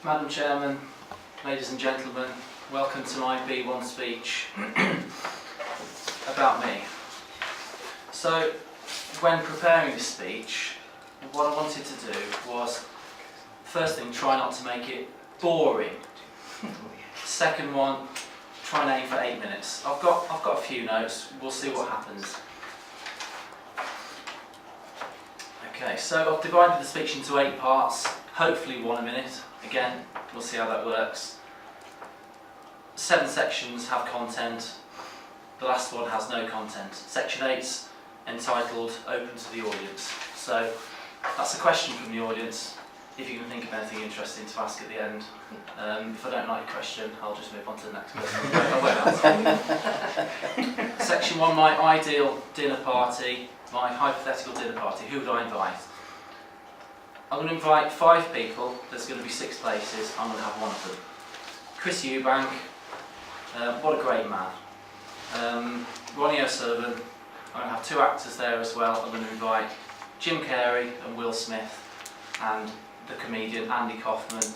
Madam Chairman, ladies and gentlemen, welcome to my B1 speech about me. So, when preparing this speech, what I wanted to do was, first thing, try not to make it boring. Second one, try and aim for 8 minutes. I've got a few notes, we'll see what happens. Okay, so I've divided the speech into 8 parts, hopefully 1 a minute. Again, we'll see how that works. 7 sections have content, the last one has no content. Section 8's entitled Open to the Audience. So that's a question from the audience, if you can think of anything interesting to ask at the end. If I don't like your question, I'll just move on to the next person. I won't answer. Section 1, my ideal dinner party, my hypothetical dinner party. Who would I invite? I'm going to invite 5 people. There's going to be 6 places. I'm going to have 1 of them. Chris Eubank, what a great man. Ronnie O'Sullivan. I'm going to have 2 actors there as well. I'm going to invite Jim Carrey and Will Smith and the comedian Andy Kaufman.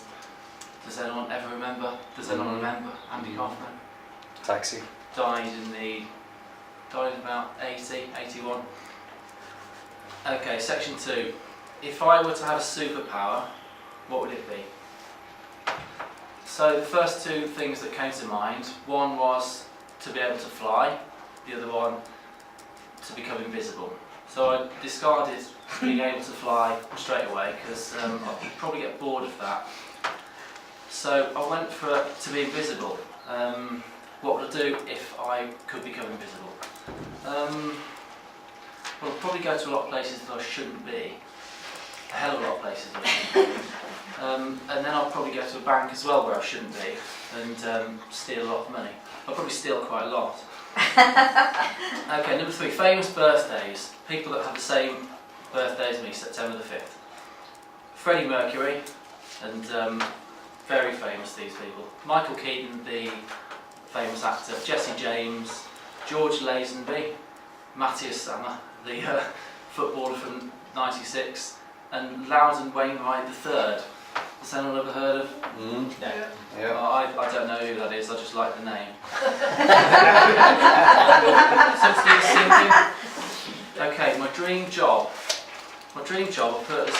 Does anyone ever remember? Does anyone remember Andy Kaufman? Taxi. Died in about 80, 81. Okay, section 2. If I were to have a superpower, what would it be? So the first 2 things that came to mind, one was to be able to fly, the other one to become invisible. So I discarded being able to fly straight away because I'd probably get bored of that. So I went for to be invisible. What would I do if I could become invisible? Well, I'd probably go to a lot of places that I shouldn't be. A hell of a lot of places I shouldn't be. And then I'll probably go to a bank as well where I shouldn't be and steal a lot of money. I'll probably steal quite a lot. Okay, number 3, famous birthdays. People that have the same birthday as me, September the 5th. Freddie Mercury, and very famous, these people. Michael Keaton, the famous actor. Jesse James, George Lazenby, Matthias Sammer, the footballer from '96, and Loudon Wainwright III. Has anyone ever heard of? No. Yeah. I don't know who that is, I just like the name. Okay, my dream job. My dream job I put as,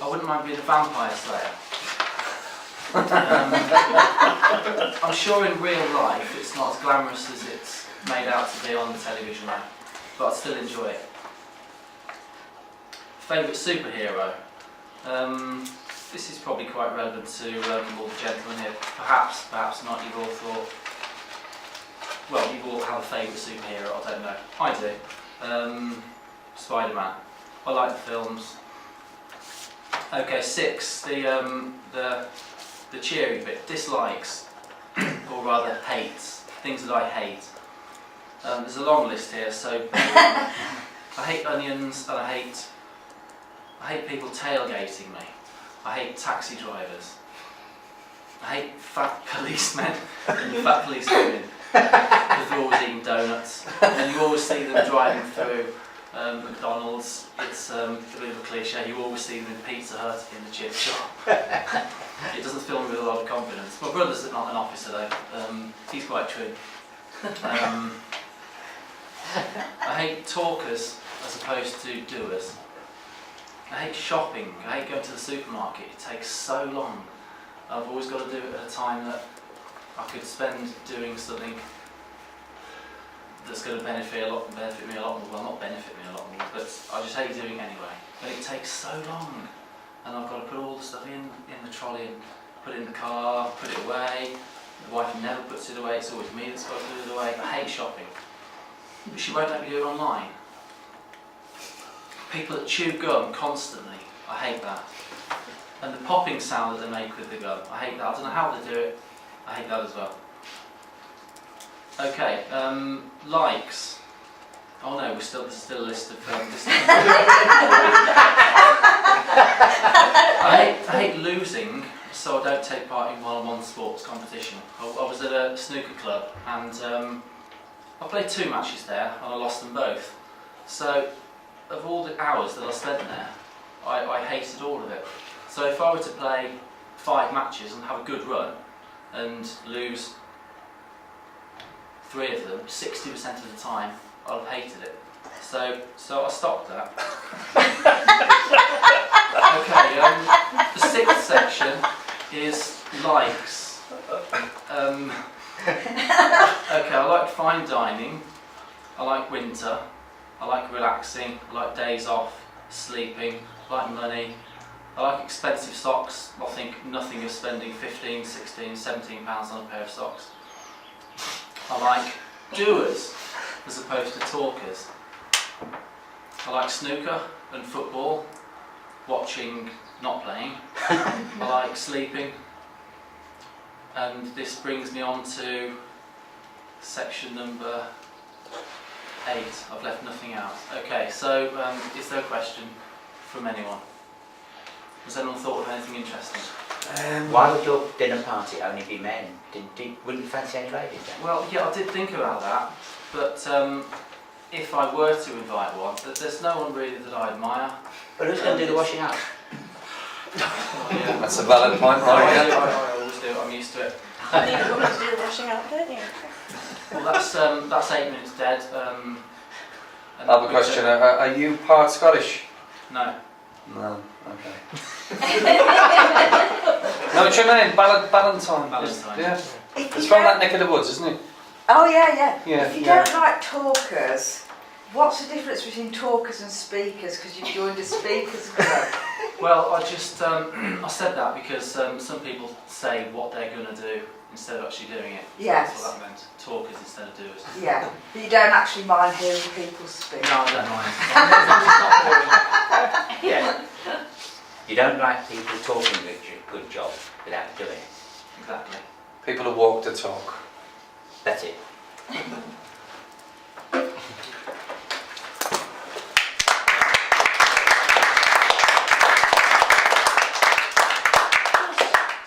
I wouldn't mind being a vampire slayer. I'm sure in real life it's not as glamorous as it's made out to be on the television, but I'd still enjoy it. Favourite superhero? This is probably quite relevant to all the gentlemen here. Perhaps not. You've all thought, well, you all have a favourite superhero, I don't know. I do. Spider-Man. I like the films. Okay, 6, the cheery bit. Dislikes, or rather hates. Things that I hate. There's a long list here, so I hate onions and I hate people tailgating me. I hate taxi drivers. I hate fat policemen and fat police women because they're always eating donuts. And you always see them driving through McDonald's. It's a bit of a cliche. You always see them in Pizza Hut in the chip shop. It doesn't fill me with a lot of confidence. My brother's not an officer though. He's quite true. I hate talkers as opposed to doers. I hate shopping. I hate going to the supermarket. It takes so long. I've always got to do it at a time that I could spend doing something that's going to benefit me a lot more. Well, not benefit me a lot more, but I just hate doing it anyway. But it takes so long, and I've got to put all the stuff in the trolley and put it in the car, put it away. The wife never puts it away. It's always me that's got to put it away. I hate shopping, but she won't let me do it online. People that chew gum constantly, I hate that. And the popping sound that they make with the gum, I hate that. I don't know how they do it, I hate that as well. Okay, likes. Oh no, there's still a list of I hate losing, so I don't take part in one-on-one sports competition. I was at a snooker club and I played 2 matches there and I lost them both. So, of all the hours that I spent there, I hated all of it. So if I were to play 5 matches and have a good run and lose 3 of them, 60% of the time I'll have hated it. So I stopped that. Okay, the 6th section is likes. Okay, I like fine dining, I like winter, I like relaxing, I like days off, sleeping, I like money, I like expensive socks. I think nothing of spending 15, 16, 17 pounds on a pair of socks. I like doers as opposed to talkers. I like snooker and football, watching, not playing. I like sleeping. And this brings me on to section number 8. I've left nothing out. Okay, so is there a question from anyone? Has anyone thought of anything interesting? Why would your dinner party only be men? Wouldn't you fancy any ladies then? Well, yeah, I did think about that, but if I were to invite one, there's no one really that I admire. But who's going to do the washing up? Yeah. That's a valid point, I right? I always do. I'm used to it. You want to do the washing up, don't you? Well, that's 8 minutes dead. And I have a question. Are you part Scottish? No. No. Okay. No, what's your name? Ballantyne. Ballantyne. Yeah. If It's you from don't- that neck of the woods, isn't it? Oh yeah. Yeah, If you yeah. don't like talkers, what's the difference between talkers and speakers? Because you've joined a speakers club. Well, I just I said that because some people say what they're going to do instead of actually doing it. Yes. That's what that meant. Talkers instead of doers. Yeah, but you don't actually mind hearing people speak. No, I don't mind. Yeah. You don't like people talking a good job without doing it. Exactly. People who walk the talk. That's it.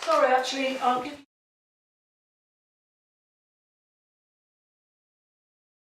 Sorry, actually, I'll give